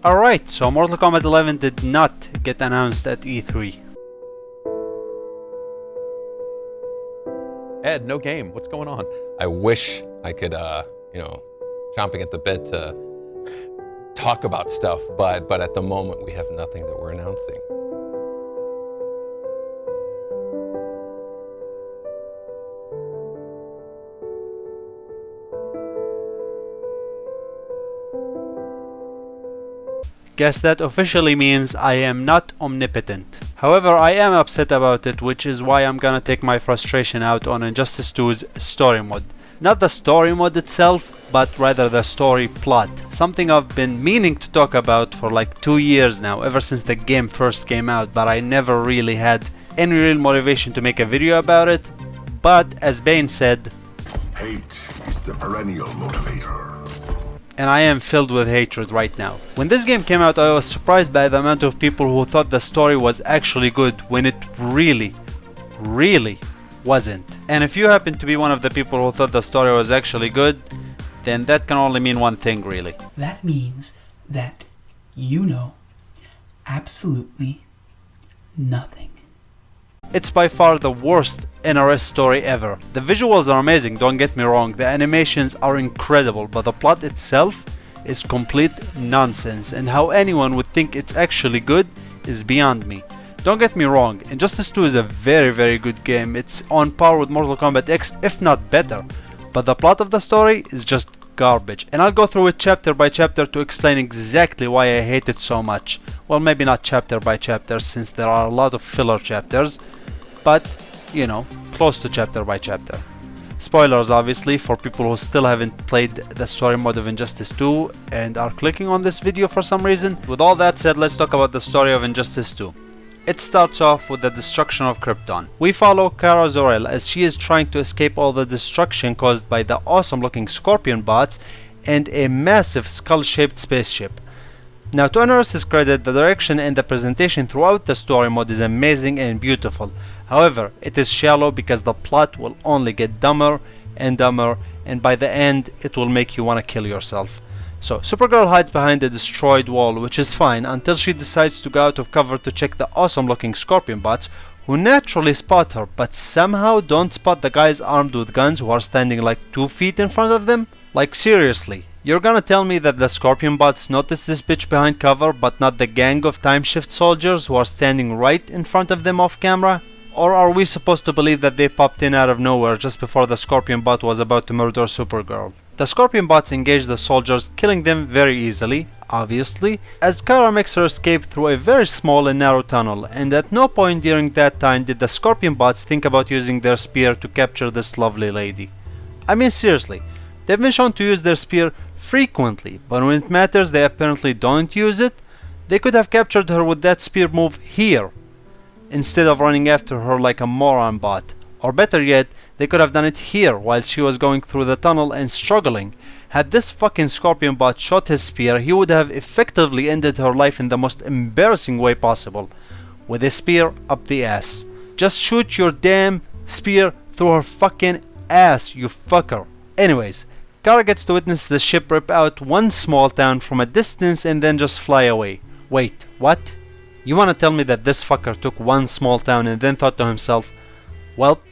Alright, so Mortal Kombat 11 did not get announced at E3. Ed, no game. What's going on? I wish I could, chomping at the bit to talk about stuff, but at the moment we have nothing that we're announcing. Guess that officially means I am not omnipotent. However, I am upset about it, which is why I'm gonna take my frustration out on Injustice 2's story mode. Not the story mode itself, but rather the story plot. Something I've been meaning to talk about for like 2 years now, ever since the game first came out, but I never really had any real motivation to make a video about it. But as Bane said, hate is the perennial motivator. And I am filled with hatred right now. When this game came out, I was surprised by the amount of people who thought the story was actually good when it really wasn't. And if you happen to be one of the people who thought the story was actually good, then that can only mean one thing really. That means that you know absolutely nothing. It's by far the worst NRS story ever. The visuals are amazing, don't get me wrong, the animations are incredible, but the plot itself is complete nonsense, and how anyone would think it's actually good is beyond me. Don't get me wrong, Injustice 2 is a very good game. It's on par with Mortal Kombat X, if not better, but the plot of the story is just garbage, and I'll go through it chapter by chapter to explain exactly why I hate it so much. Well, maybe not chapter by chapter, since there are a lot of filler chapters, but you know, close to chapter by chapter. Spoilers obviously for people who still haven't played the story mode of Injustice 2 and are clicking on this video for some reason. With all that said, let's talk about the story of Injustice 2. It starts off with the destruction of Krypton. We follow Kara Zor-El as she is trying to escape all the destruction caused by the awesome looking scorpion bots and a massive skull-shaped spaceship. Now, to NRS's credit, the direction and the presentation throughout the story mode is amazing and beautiful. However, it is shallow because the plot will only get dumber and dumber, and by the end it will make you want to kill yourself. So Supergirl hides behind a destroyed wall, which is fine until she decides to go out of cover to check the awesome looking scorpion bots, who naturally spot her but somehow don't spot the guys armed with guns who are standing like 2 feet in front of them. Like seriously, you're gonna tell me that the scorpion bots noticed this bitch behind cover but not the gang of time shift soldiers who are standing right in front of them off camera? Or are we supposed to believe that they popped in out of nowhere just before the scorpion bot was about to murder Supergirl? The scorpion bots engage the soldiers, killing them very easily, obviously, as Kara makes her escape through a very small and narrow tunnel, and at no point during that time did the scorpion bots think about using their spear to capture this lovely lady. I mean seriously, they've been shown to use their spear frequently, but when it matters they apparently don't use it. They could have captured her with that spear move here, instead of running after her like a moron bot. Or better yet, they could have done it here while she was going through the tunnel and struggling. Had this fucking scorpion bot shot his spear, he would have effectively ended her life in the most embarrassing way possible, with a spear up the ass. Just shoot your damn spear through her fucking ass, you fucker. Anyways, Kara gets to witness the ship rip out one small town from a distance and then just fly away. Wait, what? You wanna tell me that this fucker took one small town and then thought to himself, well,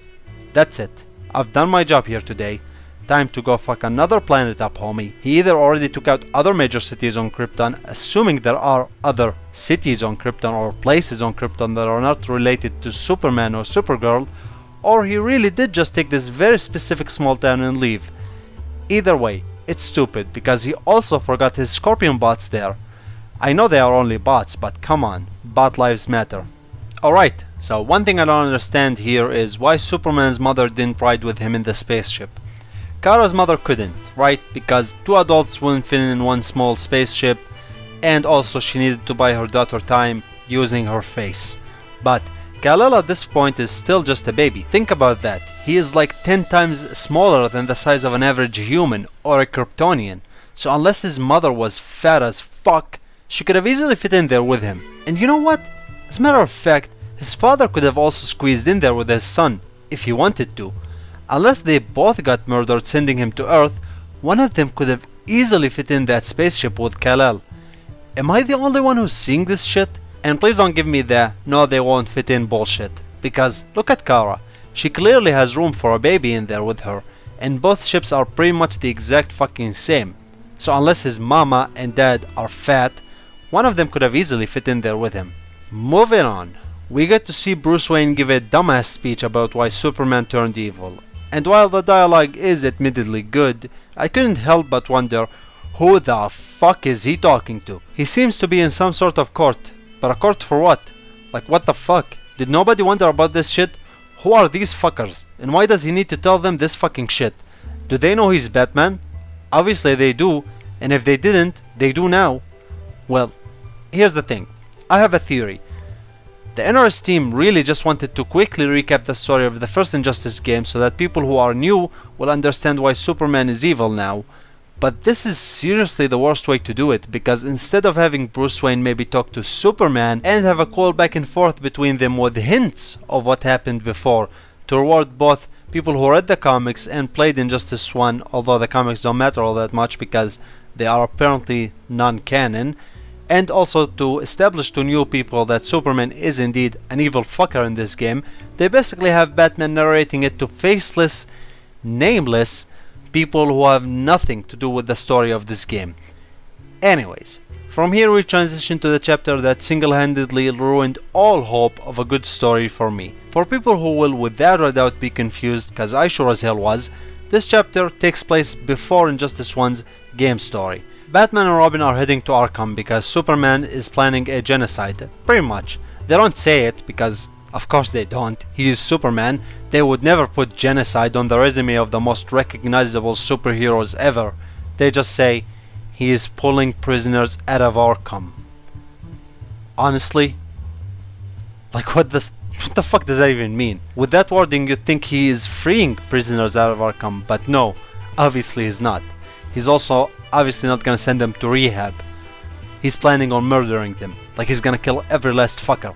that's it. I've done my job here today. Time to go fuck another planet up, homie. He either already took out other major cities on Krypton, assuming there are other cities on Krypton or places on Krypton that are not related to Superman or Supergirl, or he really did just take this very specific small town and leave. Either way, it's stupid because he also forgot his scorpion bots there. I know they are only bots, but come on, bot lives matter. Alright, so one thing I don't understand here is why Superman's mother didn't ride with him in the spaceship. Kara's mother couldn't, right? Because 2 adults wouldn't fit in one small spaceship, and also she needed to buy her daughter time using her face. But Kal-El at this point is still just a baby. Think about that. He is like 10 times smaller than the size of an average human or a Kryptonian. So unless his mother was fat as fuck, she could have easily fit in there with him. And you know what? As a matter of fact, his father could have also squeezed in there with his son, if he wanted to. Unless they both got murdered sending him to Earth, one of them could have easily fit in that spaceship with Kal-El. Am I the only one who's seeing this shit? And please don't give me the no they won't fit in bullshit. Because look at Kara. She clearly has room for a baby in there with her. And both ships are pretty much the exact fucking same. So unless his mama and dad are fat, one of them could have easily fit in there with him. Moving on. We get to see Bruce Wayne give a dumbass speech about why Superman turned evil. And while the dialogue is admittedly good, I couldn't help but wonder, who the fuck is he talking to? He seems to be in some sort of court. But a court for what? Like what the fuck? Did nobody wonder about this shit? Who are these fuckers? And why does he need to tell them this fucking shit? Do they know he's Batman? Obviously they do, and if they didn't, they do now. Well, here's the thing. I have a theory. The NRS team really just wanted to quickly recap the story of the first Injustice game so that people who are new will understand why Superman is evil now. But this is seriously the worst way to do it, because instead of having Bruce Wayne maybe talk to Superman and have a call back and forth between them with hints of what happened before, to reward both people who read the comics and played Injustice 1, although the comics don't matter all that much because they are apparently non-canon, and also to establish to new people that Superman is indeed an evil fucker in this game, they basically have Batman narrating it to faceless, nameless people who have nothing to do with the story of this game. Anyways, from here we transition to the chapter that single-handedly ruined all hope of a good story for me. For people who will without a doubt be confused, cause I sure as hell was, this chapter takes place before Injustice 1's game story. Batman and Robin are heading to Arkham because Superman is planning a genocide, pretty much. They don't say it because of course they don't, he is Superman. They would never put genocide on the resume of the most recognizable superheroes ever. They just say, he is pulling prisoners out of Arkham. Honestly? Like what the fuck does that even mean? With that wording you'd think he is freeing prisoners out of Arkham, but no, obviously he's not. He's also obviously not gonna send them to rehab. He's planning on murdering them, like he's gonna kill every last fucker.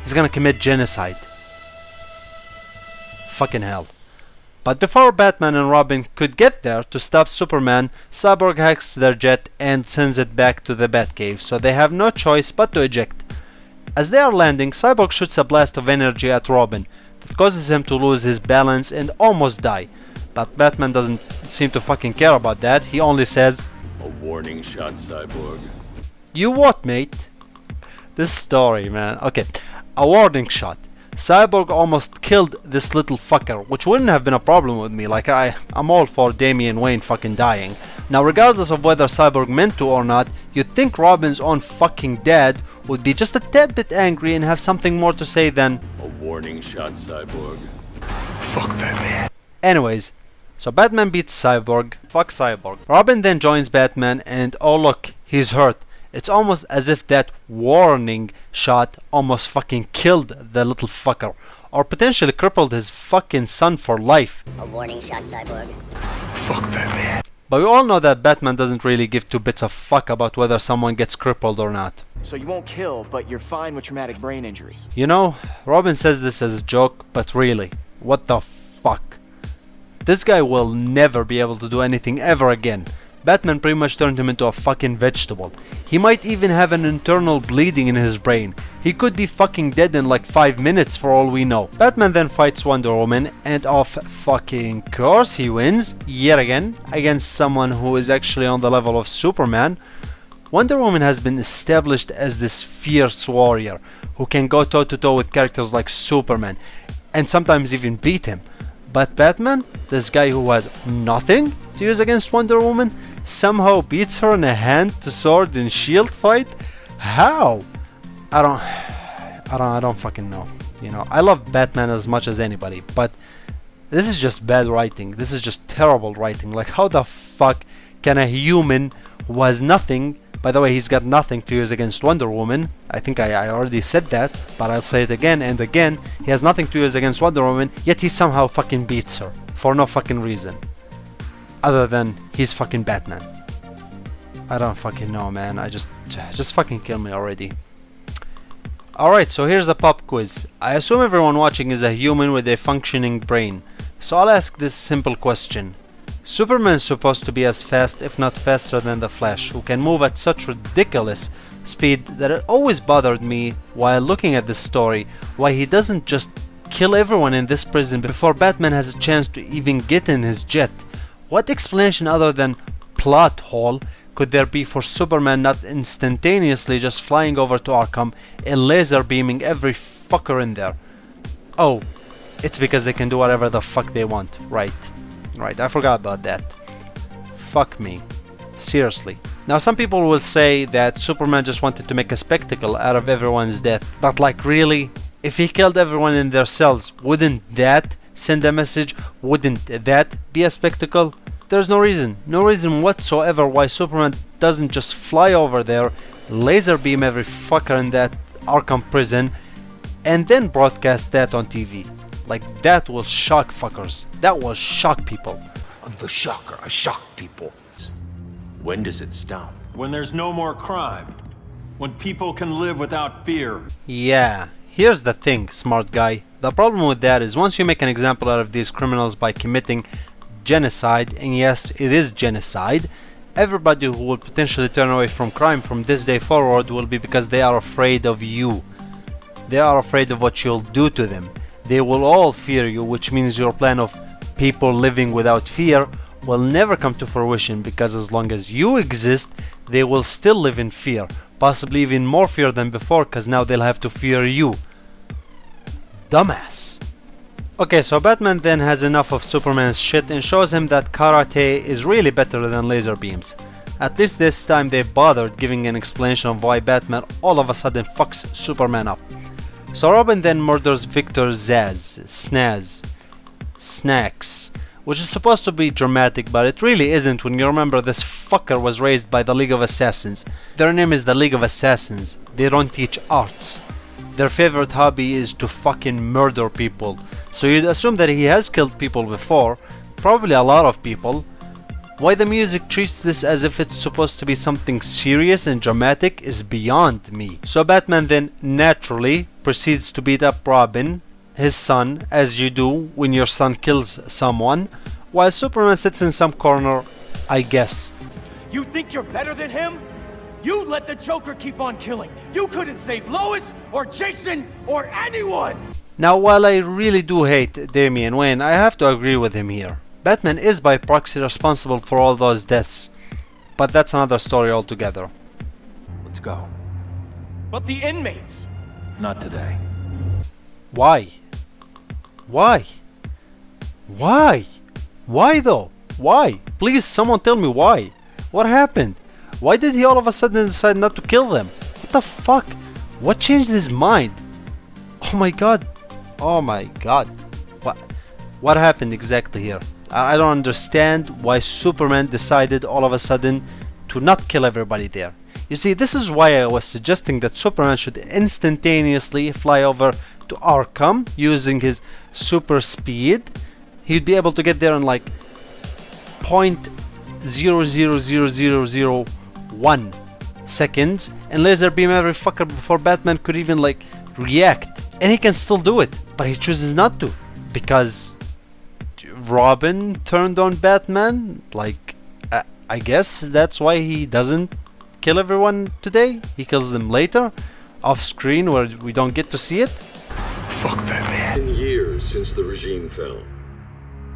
He's gonna commit genocide. Fucking hell. But before Batman and Robin could get there to stop Superman, Cyborg hacks their jet and sends it back to the Batcave, so they have no choice but to eject. As they are landing, Cyborg shoots a blast of energy at Robin that causes him to lose his balance and almost die. But Batman doesn't seem to fucking care about that, he only says, "A warning shot, Cyborg." You what, mate? This story, man. Okay, a warning shot. Cyborg almost killed this little fucker, which wouldn't have been a problem with me, like I'm all for Damian Wayne fucking dying. Now regardless of whether Cyborg meant to or not, you'd think Robin's own fucking dad would be just a tad bit angry and have something more to say than, "A warning shot, Cyborg." Fuck Batman. Anyways, so Batman beats Cyborg, fuck Cyborg. Robin then joins Batman and oh look, he's hurt. It's almost as if that warning shot almost fucking killed the little fucker, or potentially crippled his fucking son for life. A warning shot, Cyborg. Fuck Batman. But we all know that Batman doesn't really give two bits of fuck about whether someone gets crippled or not. So you won't kill, but you're fine with traumatic brain injuries. You know, Robin says this as a joke, but really, what the fuck? This guy will never be able to do anything ever again. Batman pretty much turned him into a fucking vegetable. He might even have an internal bleeding in his brain. He could be fucking dead in like 5 minutes for all we know. Batman then fights Wonder Woman and of fucking course he wins, yet again, against someone who is actually on the level of Superman. Wonder Woman has been established as this fierce warrior who can go toe to toe with characters like Superman and sometimes even beat him. But Batman, this guy who has nothing to use against Wonder Woman, somehow beats her in a hand to sword and shield fight? How? I don't fucking know. You know, I love Batman as much as anybody, but this is just bad writing. This is just terrible writing. Like, how the fuck can a human who has nothing, by the way, he's got nothing to use against Wonder Woman. I think I already said that, but I'll say it again and again. He has nothing to use against Wonder Woman, yet he somehow fucking beats her for no fucking reason. Other than he's fucking Batman. I don't fucking know, man. Just fucking kill me already. Alright, so here's a pop quiz. I assume everyone watching is a human with a functioning brain. So I'll ask this simple question. Superman's supposed to be as fast, if not faster than the Flash, who can move at such ridiculous speed that it always bothered me while looking at this story why he doesn't just kill everyone in this prison before Batman has a chance to even get in his jet. What explanation other than plot hole could there be for Superman not instantaneously just flying over to Arkham and laser beaming every fucker in there? Oh, it's because they can do whatever the fuck they want. Right, I forgot about that. Fuck me. Seriously. Now some people will say that Superman just wanted to make a spectacle out of everyone's death. But like really? If he killed everyone in their cells, wouldn't that send a message? Wouldn't that be a spectacle? There's no reason whatsoever why Superman doesn't just fly over there, laser beam every fucker in that Arkham prison, and then broadcast that on TV. Like, that will shock fuckers. That will shock people. I'm the shocker. I shock people. When does it stop? When there's no more crime. When people can live without fear. Yeah, here's the thing, smart guy. The problem with that is once you make an example out of these criminals by committing genocide, and yes, it is genocide, everybody who will potentially turn away from crime from this day forward will be because they are afraid of you. They are afraid of what you'll do to them. They will all fear you, which means your plan of people living without fear will never come to fruition, because as long as you exist, they will still live in fear. Possibly even more fear than before, because now they'll have to fear you. Dumbass. Okay, so Batman then has enough of Superman's shit and shows him that karate is really better than laser beams. At least this time they bothered giving an explanation of why Batman all of a sudden fucks Superman up. So Robin then murders Victor Snacks, which is supposed to be dramatic, but it really isn't when you remember this fucker was raised by the League of Assassins. Their name is the League of Assassins. They don't teach arts. Their favorite hobby is to fucking murder people. So you'd assume that he has killed people before, probably a lot of people. Why the music treats this as if it's supposed to be something serious and dramatic is beyond me. So Batman then naturally proceeds to beat up Robin, his son, as you do when your son kills someone, while Superman sits in some corner, I guess. You think you're better than him? You let the Joker keep on killing. You couldn't save Lois or Jason or anyone! Now while I really do hate Damian Wayne, I have to agree with him here. Batman is by proxy responsible for all those deaths, but that's another story altogether. Let's go. But the inmates! Not today. Why? Why? Why? Why though? Why? Please someone tell me why. What happened? Why did he all of a sudden decide not to kill them? What the fuck? What changed his mind? Oh my god. Oh my god. What happened exactly here? I don't understand why Superman decided all of a sudden to not kill everybody there. You see, this is why I was suggesting that Superman should instantaneously fly over to Arkham using his super speed. He'd be able to get there in like 0.00001 seconds and laser beam every fucker before Batman could even like react. And he can still do it, but he chooses not to because Robin turned on Batman. Like, I guess that's why he doesn't kill everyone today. He kills them later, off screen where we don't get to see it. Fuck Batman. 10 years since the regime fell.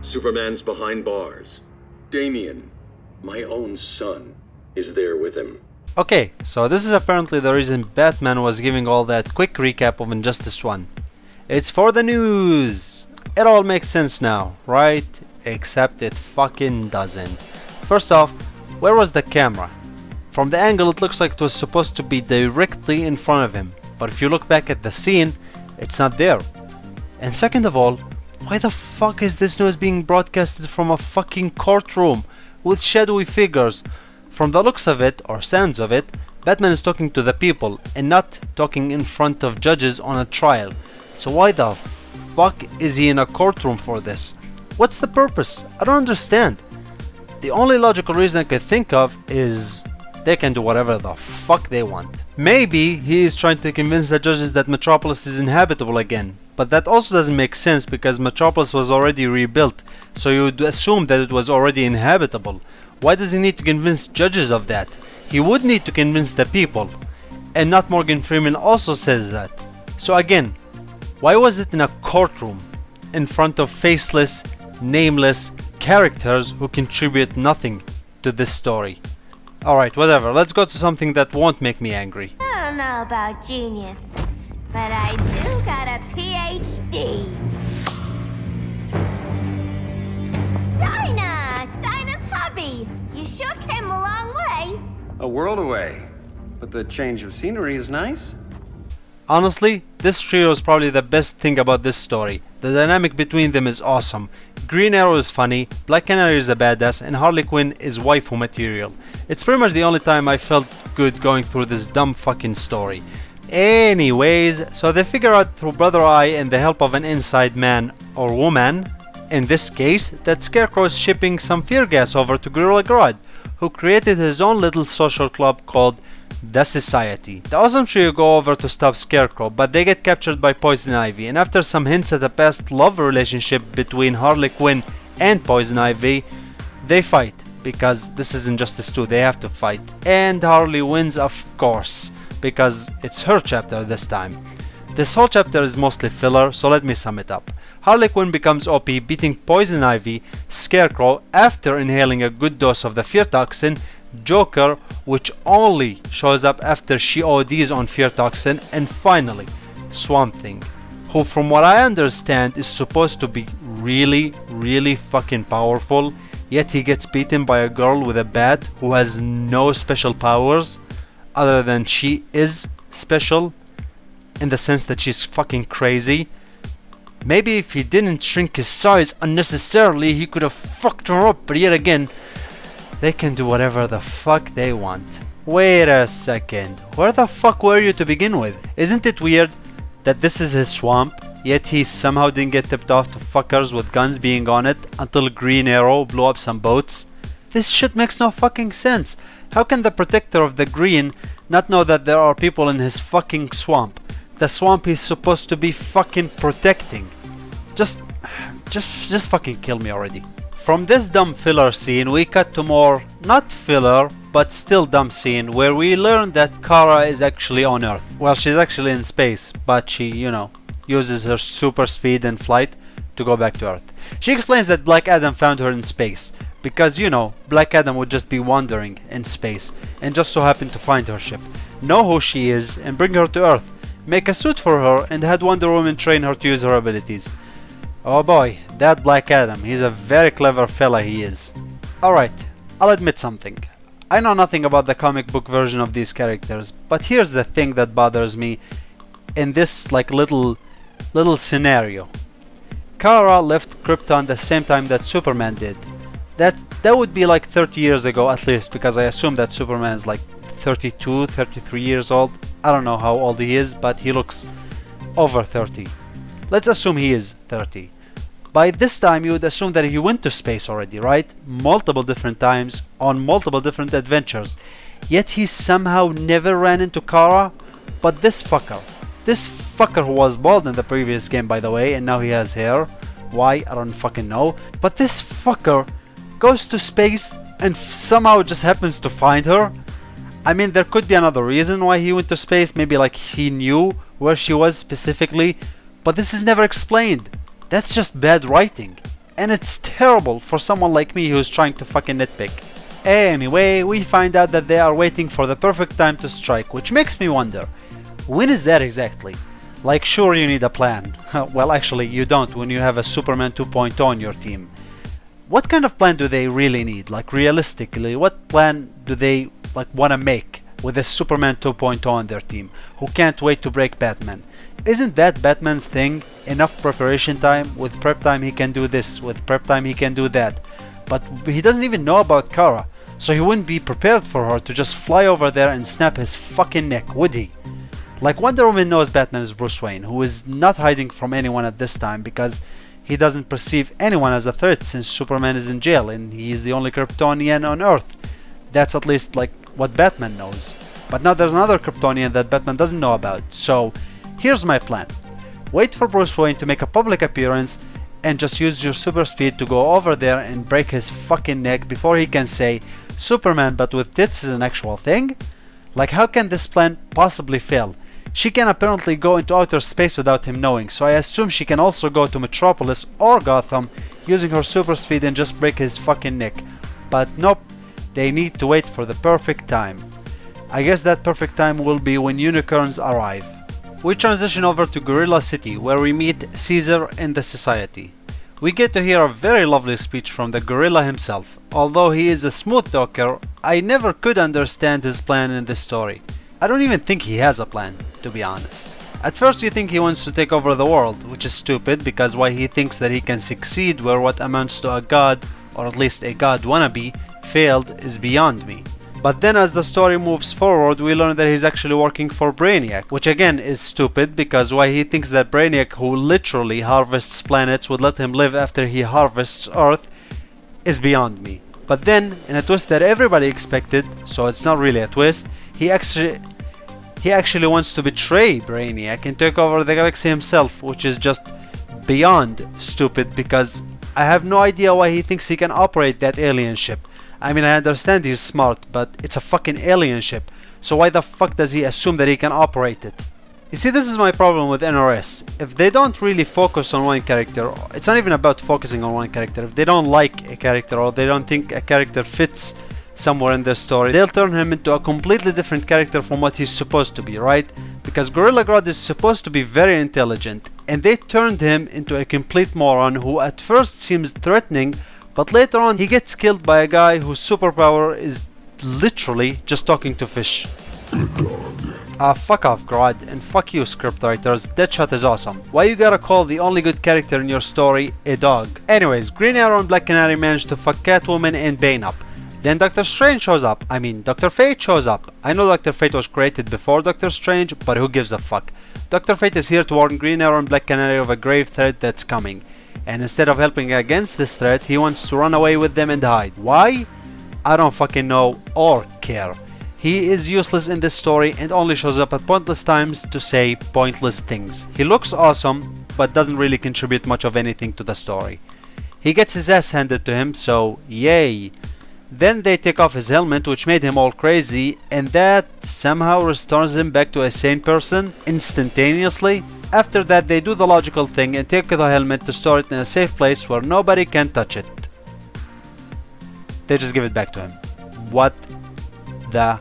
Superman's behind bars. Damian, my own son, is there with him. Okay, so this is apparently the reason Batman was giving all that quick recap of Injustice 1. It's for the news! It all makes sense now, right? Except it fucking doesn't. First off, where was the camera? From the angle it looks like it was supposed to be directly in front of him, but if you look back at the scene, it's not there. And second of all, why the fuck is this news being broadcasted from a fucking courtroom with shadowy figures? From the looks of it, or sounds of it, Batman is talking to the people and not talking in front of judges on a trial. So why the fuck is he in a courtroom for this? What's the purpose? I don't understand. The only logical reason I could think of is they can do whatever the fuck they want. Maybe he is trying to convince the judges that Metropolis is inhabitable again, but that also doesn't make sense because Metropolis was already rebuilt, so you would assume that it was already inhabitable. Why does he need to convince judges of that? He would need to convince the people, and not Morgan Freeman also says that. So again, why was it in a courtroom in front of faceless, nameless characters who contribute nothing to this story? Alright, whatever, let's go to something that won't make me angry. I don't know about genius, but I do got a PhD. Dinah's hubby! You sure came a long way. A world away, but the change of scenery is nice. Honestly, this trio is probably the best thing about this story. The dynamic between them is awesome. Green Arrow is funny, Black Canary is a badass, and Harley Quinn is waifu material. It's pretty much the only time I felt good going through this dumb fucking story. Anyways, so they figure out through Brother Eye and the help of an inside man or woman, in this case, that Scarecrow is shipping some fear gas over to Gorilla Grodd, who created his own little social club called The Society. The awesome trio go over to stop Scarecrow, but they get captured by Poison Ivy, and after some hints at a past love relationship between Harley Quinn and Poison Ivy, they fight, because this is Injustice 2, they have to fight. And Harley wins, of course, because it's her chapter this time. This whole chapter is mostly filler, so let me sum it up. Harley Quinn becomes OP, beating Poison Ivy, Scarecrow after inhaling a good dose of the fear toxin, Joker, which only shows up after she ODs on fear toxin, and finally Swamp Thing, who from what I understand is supposed to be really fucking powerful, yet he gets beaten by a girl with a bat who has no special powers other than she is special in the sense that she's fucking crazy. Maybe if he didn't shrink his size unnecessarily he could have fucked her up, but yet again, they can do whatever the fuck they want. Wait a second, where the fuck were you to begin with? Isn't it weird that this is his swamp, yet he somehow didn't get tipped off to fuckers with guns being on it until Green Arrow blew up some boats? This shit makes no fucking sense. How can the protector of the green not know that there are people in his fucking swamp? The swamp he's supposed to be fucking protecting. Just fucking kill me already. From this dumb filler scene, we cut to more, not filler, but still dumb scene, where we learn that Kara is actually on Earth. Well, she's actually in space, but she, uses her super speed and flight to go back to Earth. She explains that Black Adam found her in space, because, Black Adam would just be wandering in space, and just so happened to find her ship, know who she is, and bring her to Earth, make a suit for her, and had Wonder Woman train her to use her abilities. Oh boy, that Black Adam, he's a very clever fella, he is. Alright, I'll admit something. I know nothing about the comic book version of these characters, but here's the thing that bothers me in this little scenario. Kara left Krypton the same time that Superman did. That would be like 30 years ago at least, because I assume that Superman is like 32, 33 years old. I don't know how old he is, but he looks over 30. Let's assume he is 30. By this time you would assume that he went to space already, right? Multiple different times, on multiple different adventures. Yet he somehow never ran into Kara. But this fucker who was bald in the previous game, by the way, and now he has hair. Why? I don't fucking know. But this fucker goes to space and somehow just happens to find her. I mean, there could be another reason why he went to space. Maybe he knew where she was specifically. But this is never explained. That's just bad writing. And it's terrible for someone like me who's trying to fucking nitpick. Anyway, we find out that they are waiting for the perfect time to strike, which makes me wonder, when is that exactly? Sure, you need a plan. Well, actually, you don't when you have a Superman 2.0 on your team. What kind of plan do they really need? Realistically, what plan do they want to make with a Superman 2.0 on their team, who can't wait to break Batman? Isn't that Batman's thing? Enough preparation time? With prep time he can do this, with prep time he can do that. But he doesn't even know about Kara, so he wouldn't be prepared for her to just fly over there and snap his fucking neck, would he? Wonder Woman knows Batman is Bruce Wayne, who is not hiding from anyone at this time because he doesn't perceive anyone as a threat since Superman is in jail and he is the only Kryptonian on Earth. That's at least what Batman knows. But now there's another Kryptonian that Batman doesn't know about. So here's my plan. Wait for Bruce Wayne to make a public appearance and just use your super speed to go over there and break his fucking neck before he can say Superman but with tits is an actual thing? Like, how can this plan possibly fail? She can apparently go into outer space without him knowing, so I assume she can also go to Metropolis or Gotham using her super speed and just break his fucking neck. But nope, they need to wait for the perfect time. I guess that perfect time will be when unicorns arrive. We transition over to Gorilla City, where we meet Caesar and the Society. We get to hear a very lovely speech from the gorilla himself. Although he is a smooth talker, I never could understand his plan in this story. I don't even think he has a plan, to be honest. At first you think he wants to take over the world, which is stupid because why he thinks that he can succeed where what amounts to a god, or at least a god wannabe, failed is beyond me. But then as the story moves forward, we learn that he's actually working for Brainiac, which again is stupid because why he thinks that Brainiac, who literally harvests planets, would let him live after he harvests Earth is beyond me. But then, in a twist that everybody expected, so it's not really a twist, he actually wants to betray Brainiac and take over the galaxy himself, which is just beyond stupid because I have no idea why he thinks he can operate that alien ship. I mean, I understand he's smart, but it's a fucking alien ship, so why the fuck does he assume that he can operate it? You see, this is my problem with NRS. If they don't really focus on one character, it's not even about focusing on one character. If they don't like a character or they don't think a character fits somewhere in their story, they'll turn him into a completely different character from what he's supposed to be, right? Because Gorilla Grodd is supposed to be very intelligent, and they turned him into a complete moron who at first seems threatening, but later on he gets killed by a guy whose superpower is literally just talking to fish. Fuck off Grodd, and fuck you scriptwriters, Deadshot is awesome. Why you gotta call the only good character in your story a dog? Anyways, Green Arrow and Black Canary manage to fuck Catwoman and Bane up. Then Doctor Strange shows up, Dr. Fate shows up. I know Dr. Fate was created before Doctor Strange, but who gives a fuck? Dr. Fate is here to warn Green Arrow and Black Canary of a grave threat that's coming. And instead of helping against this threat, he wants to run away with them and hide. Why? I don't fucking know or care. He is useless in this story and only shows up at pointless times to say pointless things. He looks awesome, but doesn't really contribute much of anything to the story. He gets his ass handed to him, so yay. Then they take off his helmet, which made him all crazy, and that somehow restores him back to a sane person instantaneously. After that, they do the logical thing and take the helmet to store it in a safe place where nobody can touch it. They just give it back to him. What the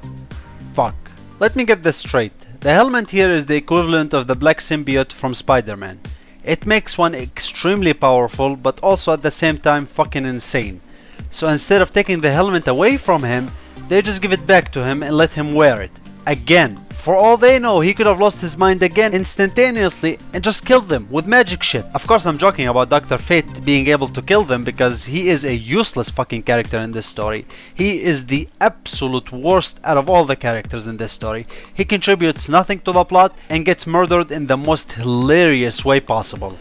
fuck? Let me get this straight. The helmet here is the equivalent of the black symbiote from Spider-Man. It makes one extremely powerful, but also at the same time fucking insane. So instead of taking the helmet away from him, they just give it back to him and let him wear it. Again. For all they know, he could have lost his mind again instantaneously and just killed them with magic shit. Of course, I'm joking about Dr. Fate being able to kill them because he is a useless fucking character in this story. He is the absolute worst out of all the characters in this story. He contributes nothing to the plot and gets murdered in the most hilarious way possible.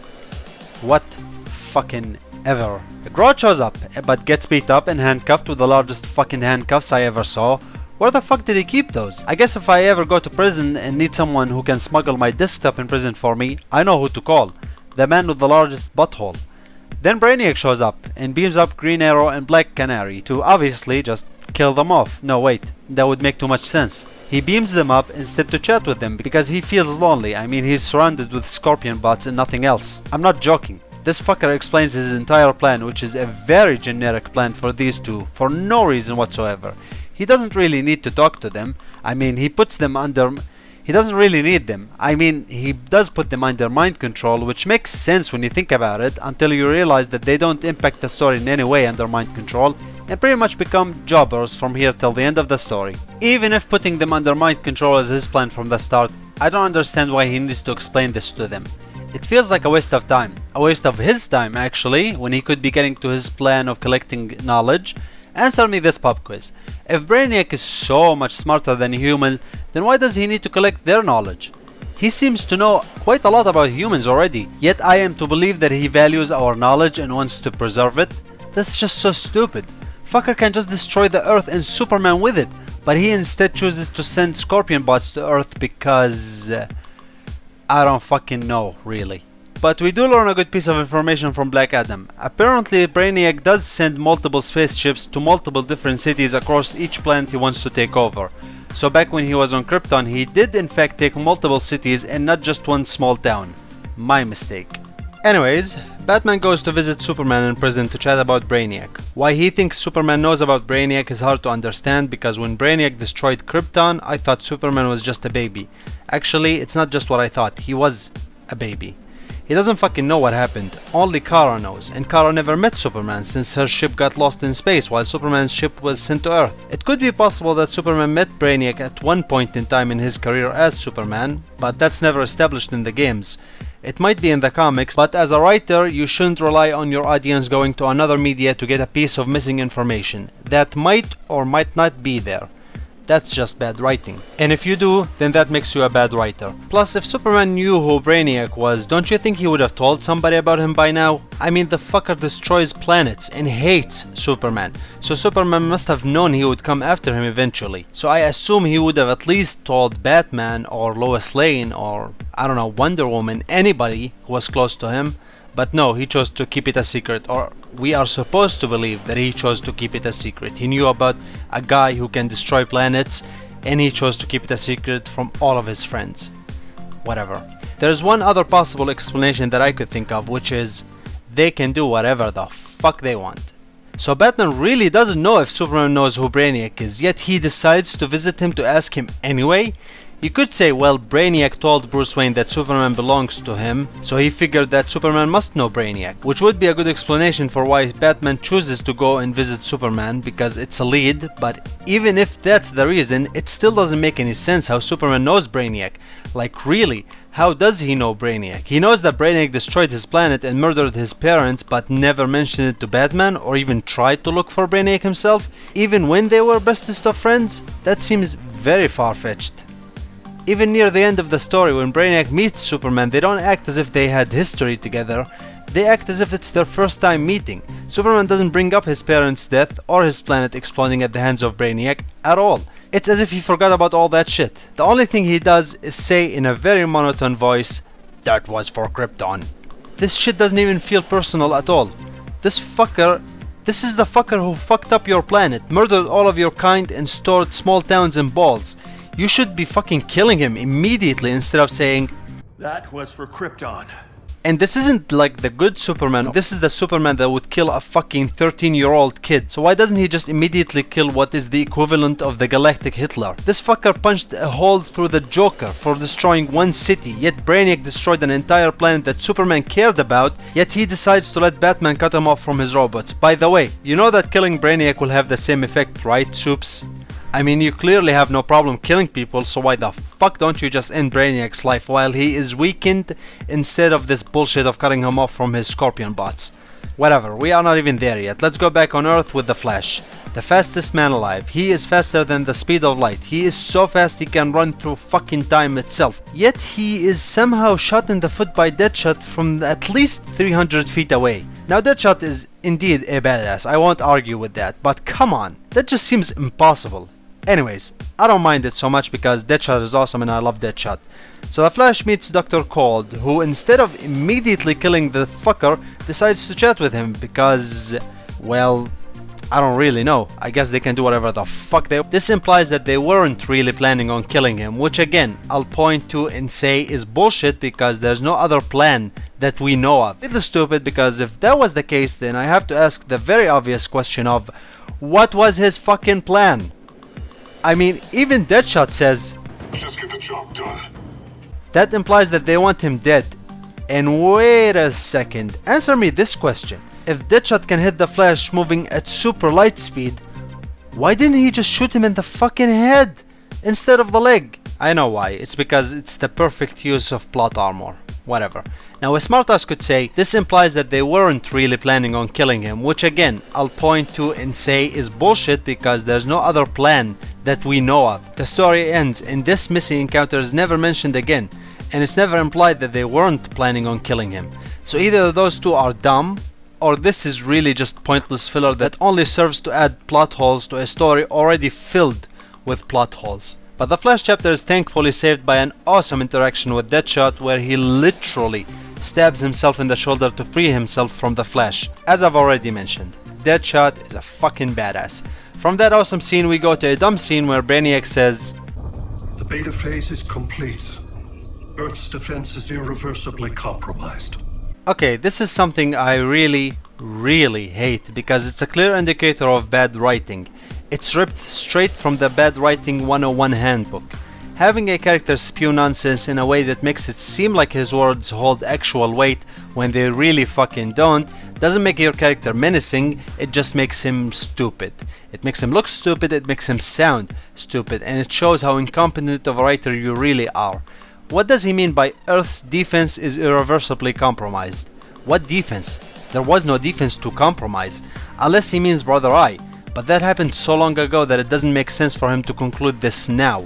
What fucking ever. Grodd shows up but gets beat up and handcuffed with the largest fucking handcuffs I ever saw. Where the fuck did he keep those? I guess if I ever go to prison and need someone who can smuggle my desktop in prison for me, I know who to call. The man with the largest butthole. Then Brainiac shows up and beams up Green Arrow and Black Canary to obviously just kill them off. No wait, that would make too much sense. He beams them up instead to chat with them because he feels lonely. He's surrounded with scorpion bots and nothing else. I'm not joking. This fucker explains his entire plan, which is a very generic plan for these two, for no reason whatsoever. He doesn't really need to talk to them. He puts them under... He doesn't really need them. He does put them under mind control, which makes sense when you think about it, until you realize that they don't impact the story in any way under mind control, and pretty much become jobbers from here till the end of the story. Even if putting them under mind control is his plan from the start, I don't understand why he needs to explain this to them. It feels like a waste of time. A waste of his time, actually, when he could be getting to his plan of collecting knowledge. Answer me this pop quiz. If Brainiac is so much smarter than humans, then why does he need to collect their knowledge? He seems to know quite a lot about humans already, yet I am to believe that he values our knowledge and wants to preserve it? That's just so stupid. Fucker can just destroy the Earth and Superman with it. but he instead chooses to send Scorpion bots to Earth because I don't fucking know, really. But we do learn a good piece of information from Black Adam. Apparently Brainiac does send multiple spaceships to multiple different cities across each planet he wants to take over. So back when he was on Krypton, he did in fact take multiple cities and not just one small town. My mistake. Anyways, Batman goes to visit Superman in prison to chat about Brainiac. Why he thinks Superman knows about Brainiac is hard to understand, because when Brainiac destroyed Krypton, I thought Superman was just a baby. Actually, it's not just what I thought, he was a baby. He doesn't fucking know what happened, only Kara knows, and Kara never met Superman since her ship got lost in space while Superman's ship was sent to Earth. It could be possible that Superman met Brainiac at one point in time in his career as Superman, but that's never established in the games. It might be in the comics, but as a writer, you shouldn't rely on your audience going to another media to get a piece of missing information that might or might not be there. That's just bad writing. And if you do, then that makes you a bad writer. Plus, if Superman knew who Brainiac was, don't you think he would have told somebody about him by now? I mean, the fucker destroys planets and hates Superman. So Superman must have known he would come after him eventually. So I assume he would have at least told Batman or Lois Lane or, I don't know, Wonder Woman, anybody who was close to him. But no, he chose to keep it a secret, or we are supposed to believe that he chose to keep it a secret. He knew about a guy who can destroy planets, and he chose to keep it a secret from all of his friends. Whatever. There's one other possible explanation that I could think of, which is they can do whatever the fuck they want. So Batman really doesn't know if Superman knows who Brainiac is, yet he decides to visit him to ask him anyway. You could say, well, Brainiac told Bruce Wayne that Superman belongs to him, so he figured that Superman must know Brainiac, which would be a good explanation for why Batman chooses to go and visit Superman, because it's a lead. But even if that's the reason, it still doesn't make any sense how Superman knows Brainiac. Like, really, how does he know Brainiac? He knows that Brainiac destroyed his planet and murdered his parents, but never mentioned it to Batman or even tried to look for Brainiac himself, even when they were bestest of friends? That seems very far-fetched. Even near the end of the story, when Brainiac meets Superman, they don't act as if they had history together. They act as if it's their first time meeting. Superman doesn't bring up his parents' death or his planet exploding at the hands of Brainiac at all. It's as if he forgot about all that shit. The only thing he does is say in a very monotone voice, "That was for Krypton." This shit doesn't even feel personal at all. This is the fucker who fucked up your planet, murdered all of your kind and stored small towns in balls. You should be fucking killing him immediately instead of saying, "That was for Krypton." And this isn't like the good Superman, this is the Superman that would kill a fucking 13-year-old kid. So why doesn't he just immediately kill what is the equivalent of the galactic Hitler? This fucker punched a hole through the Joker for destroying one city, yet Brainiac destroyed an entire planet that Superman cared about, yet he decides to let Batman cut him off from his robots. By the way, you know that killing Brainiac will have the same effect, right, Soups? I mean, you clearly have no problem killing people, so why the fuck don't you just end Brainiac's life while he is weakened instead of this bullshit of cutting him off from his Scorpion bots? Whatever, we are not even there yet. Let's go back on Earth with the Flash. The fastest man alive. He is faster than the speed of light. He is so fast he can run through fucking time itself. Yet he is somehow shot in the foot by Deadshot from at least 300 feet away. Now Deadshot is indeed a badass, I won't argue with that, but come on, that just seems impossible. Anyways, I don't mind it so much because Deadshot is awesome and I love Deadshot. So the Flash meets Dr. Cold, who instead of immediately killing the fucker, decides to chat with him because, well, I don't really know. I guess they can do whatever the fuck they... This implies that they weren't really planning on killing him, which again, I'll point to and say is bullshit because there's no other plan that we know of. It's stupid because if that was the case, then I have to ask the very obvious question of, what was his fucking plan? I mean, even Deadshot says, "Just get the job done." That implies that they want him dead. And wait a second, answer me this question. If Deadshot can hit the Flash moving at super light speed, why didn't he just shoot him in the fucking head instead of the leg? I know why, it's because it's the perfect use of plot armor. Whatever. Now a smartass could say, this implies that they weren't really planning on killing him, which again, I'll point to and say is bullshit because there's no other plan that we know of. The story ends and this missing encounter is never mentioned again, and it's never implied that they weren't planning on killing him. So either those two are dumb, or this is really just pointless filler that only serves to add plot holes to a story already filled with plot holes. But the Flash chapter is thankfully saved by an awesome interaction with Deadshot where he literally stabs himself in the shoulder to free himself from the Flash. As I've already mentioned, Deadshot is a fucking badass. From that awesome scene we go to a dumb scene where Brainiac says, "The beta phase is complete. Earth's defense is irreversibly compromised." Okay, this is something I really hate because it's a clear indicator of bad writing. It's ripped straight from the Bad Writing 101 handbook. Having a character spew nonsense in a way that makes it seem like his words hold actual weight when they really fucking don't doesn't make your character menacing, it just makes him stupid. It makes him look stupid, it makes him sound stupid, and it shows how incompetent of a writer you really are. What does he mean by Earth's defense is irreversibly compromised? What defense? There was no defense to compromise, unless he means Brother Eye, but that happened so long ago that it doesn't make sense for him to conclude this now.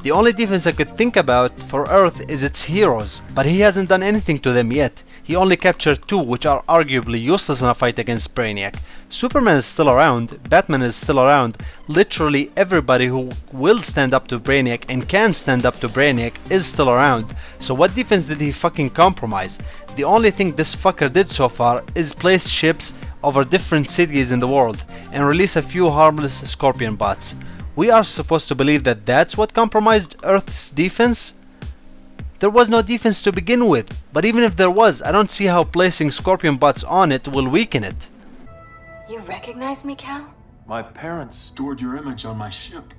The only defense I could think about for Earth is its heroes, but he hasn't done anything to them yet. He only captured 2, which are arguably useless in a fight against Brainiac. Superman is still around, Batman is still around, literally everybody who will stand up to Brainiac and can stand up to Brainiac is still around. So what defense did he fucking compromise? The only thing this fucker did so far is place ships over different cities in the world and release a few harmless Scorpion bots. We are supposed to believe that that's what compromised Earth's defense? There was no defense to begin with, but even if there was, I don't see how placing Scorpion bots on it will weaken it. You recognize me, Cal? My parents stored your image on my ship.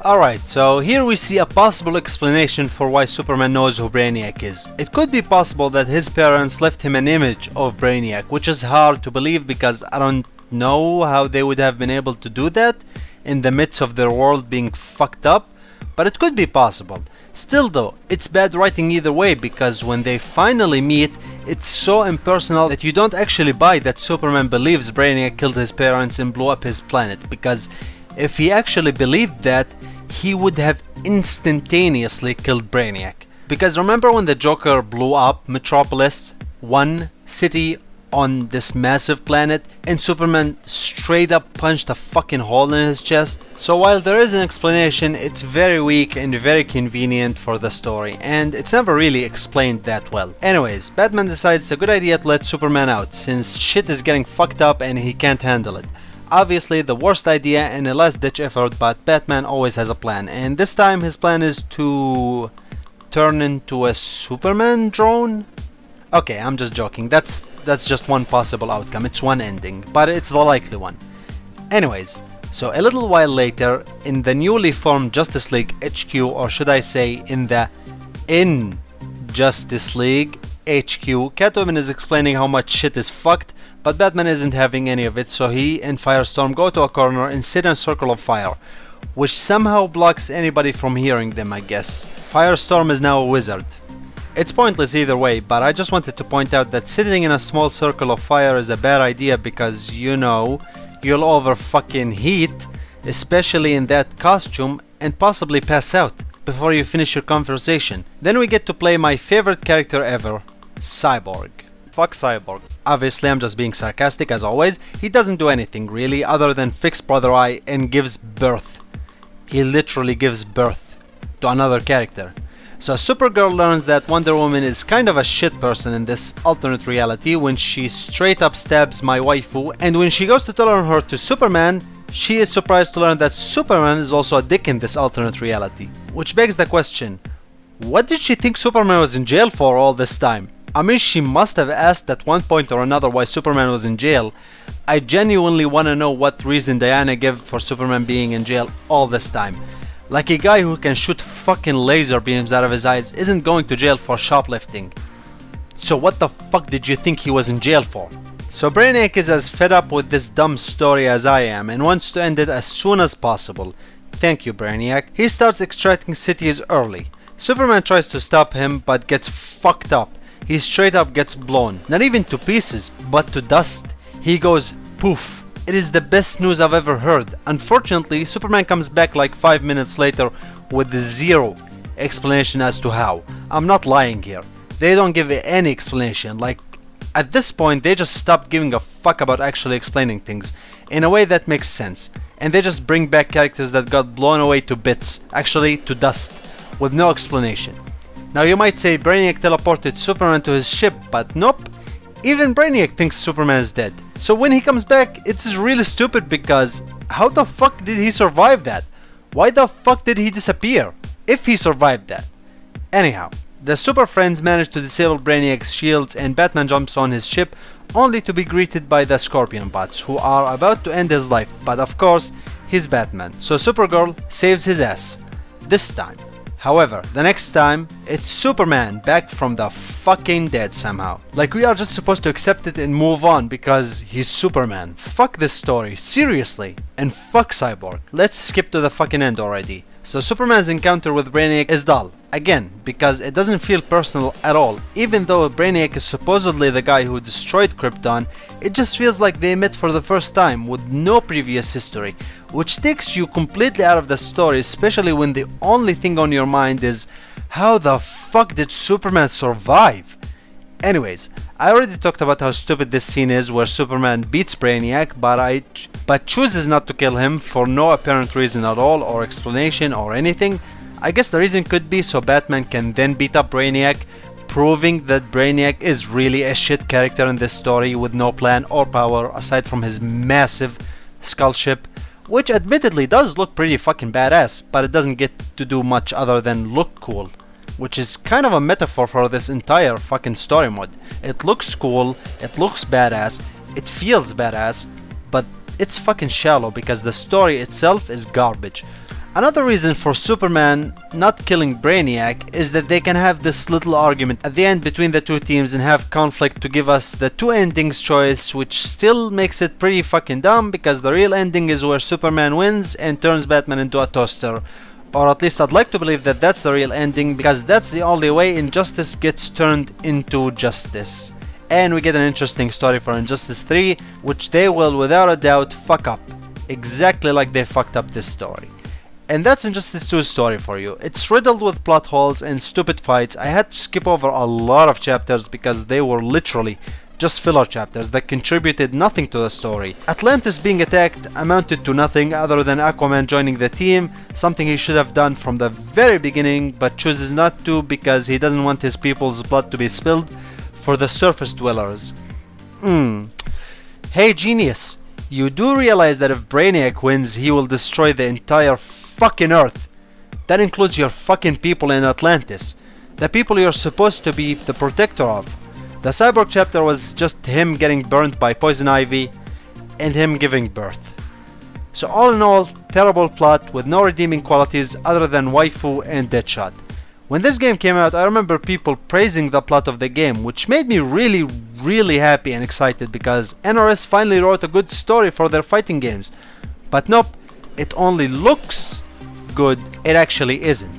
Alright, so here we see a possible explanation for why Superman knows who Brainiac is. It could be possible that his parents left him an image of Brainiac, which is hard to believe because I don't know how they would have been able to do that in the midst of their world being fucked up, but it could be possible. Still though, it's bad writing either way because when they finally meet, it's so impersonal that you don't actually buy that Superman believes Brainiac killed his parents and blew up his planet, because if he actually believed that, he would have instantaneously killed Brainiac. Because remember when the Joker blew up Metropolis, one city on this massive planet, and Superman straight up punched a fucking hole in his chest? So while there is an explanation, it's very weak and very convenient for the story, and it's never really explained that well. Anyways, Batman decides it's a good idea to let Superman out, since shit is getting fucked up and he can't handle it. Obviously the worst idea and a last ditch effort, but Batman always has a plan, and this time his plan is to turn into a Superman drone? Okay, I'm just joking, that's just one possible outcome, it's one ending, but it's the likely one. Anyways, so a little while later, in the newly formed Justice League HQ, or should I say in Justice League HQ, Catwoman is explaining how much shit is fucked, but Batman isn't having any of it, so he and Firestorm go to a corner and sit in a circle of fire, which somehow blocks anybody from hearing them, I guess. Firestorm is now a wizard. It's pointless either way, but I just wanted to point out that sitting in a small circle of fire is a bad idea because, you know, you'll over fucking heat, especially in that costume, and possibly pass out before you finish your conversation. Then we get to play my favorite character ever, Cyborg. Fuck Cyborg. Obviously I'm just being sarcastic as always. He doesn't do anything really other than fix Brother Eye and gives birth. He literally gives birth to another character. So Supergirl learns that Wonder Woman is kind of a shit person in this alternate reality when she straight up stabs my waifu, and when she goes to tell her to Superman, she is surprised to learn that Superman is also a dick in this alternate reality. Which begs the question, what did she think Superman was in jail for all this time? I mean, she must have asked at one point or another why Superman was in jail. I genuinely want to know what reason Diana gave for Superman being in jail all this time. Like a guy who can shoot fucking laser beams out of his eyes isn't going to jail for shoplifting. So what the fuck did you think he was in jail for? So Brainiac is as fed up with this dumb story as I am and wants to end it as soon as possible. Thank you, Brainiac. He starts extracting cities early. Superman tries to stop him but gets fucked up. He straight up gets blown, not even to pieces, but to dust. He goes poof. It is the best news I've ever heard. Unfortunately, Superman comes back like 5 minutes later with zero explanation as to how. I'm not lying here. They don't give any explanation. Like, at this point, they just stopped giving a fuck about actually explaining things in a way that makes sense. and they just bring back characters that got blown away to bits, actually to dust, with no explanation. Now you might say Brainiac teleported Superman to his ship, but nope, even Brainiac thinks Superman is dead. So when he comes back, it's really stupid because how the fuck did he survive that? Why the fuck did he disappear, if he survived that? Anyhow, the Super Friends manage to disable Brainiac's shields and Batman jumps on his ship only to be greeted by the Scorpion bots who are about to end his life, but of course he's Batman, so Supergirl saves his ass. This time. However, the next time, it's Superman back from the fucking dead somehow. Like we are just supposed to accept it and move on because he's Superman. Fuck this story, seriously. And fuck Cyborg. Let's skip to the fucking end already. So Superman's encounter with Brainiac is dull. Again, because it doesn't feel personal at all. Even though Brainiac is supposedly the guy who destroyed Krypton, it just feels like they met for the first time with no previous history, which takes you completely out of the story, especially when the only thing on your mind is how the fuck did Superman survive? Anyways, I already talked about how stupid this scene is where Superman beats Brainiac, but chooses not to kill him for no apparent reason at all or explanation or anything. I guess the reason could be so Batman can then beat up Brainiac, proving that Brainiac is really a shit character in this story with no plan or power aside from his massive skull ship, which admittedly does look pretty fucking badass, but it doesn't get to do much other than look cool, which is kind of a metaphor for this entire fucking story mode. It looks cool, it looks badass, it feels badass, but it's fucking shallow because the story itself is garbage. Another reason for Superman not killing Brainiac is that they can have this little argument at the end between the two teams and have conflict to give us the two endings choice, which still makes it pretty fucking dumb because the real ending is where Superman wins and turns Batman into a toaster. Or at least I'd like to believe that that's the real ending because that's the only way injustice gets turned into justice. And we get an interesting story for Injustice 3, which they will without a doubt fuck up, exactly like they fucked up this story. And that's Injustice 2's story for you. It's riddled with plot holes and stupid fights. I had to skip over a lot of chapters because they were literally just filler chapters that contributed nothing to the story. Atlantis being attacked amounted to nothing other than Aquaman joining the team, something he should have done from the very beginning but chooses not to because he doesn't want his people's blood to be spilled for the surface dwellers. Hey genius, you do realize that if Brainiac wins he will destroy the entire fucking Earth. That includes your fucking people in Atlantis, the people you're supposed to be the protector of. The Cyborg chapter was just him getting burnt by poison ivy and him giving birth. So all in all, terrible plot with no redeeming qualities other than waifu and Deadshot. When this game came out, I remember people praising the plot of the game, which made me really happy and excited because NRS finally wrote a good story for their fighting games. But nope, it only looks good, it actually isn't.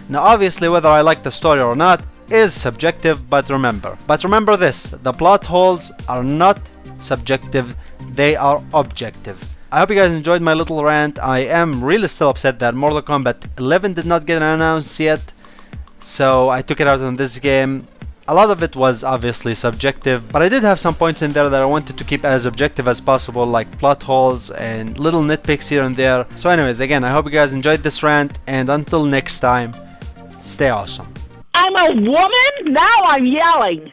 Now obviously whether I like the story or not is subjective, but remember this, the plot holes are not subjective, they are objective. I hope you guys enjoyed my little rant. I am really still upset that Mortal Kombat 11 did not get announced yet, so I took it out on this game. A lot of it was obviously subjective, but I did have some points in there that I wanted to keep as objective as possible, like plot holes and little nitpicks here and there. So anyways, again, I hope you guys enjoyed this rant, and until next time, stay awesome. I'm a woman? Now I'm yelling.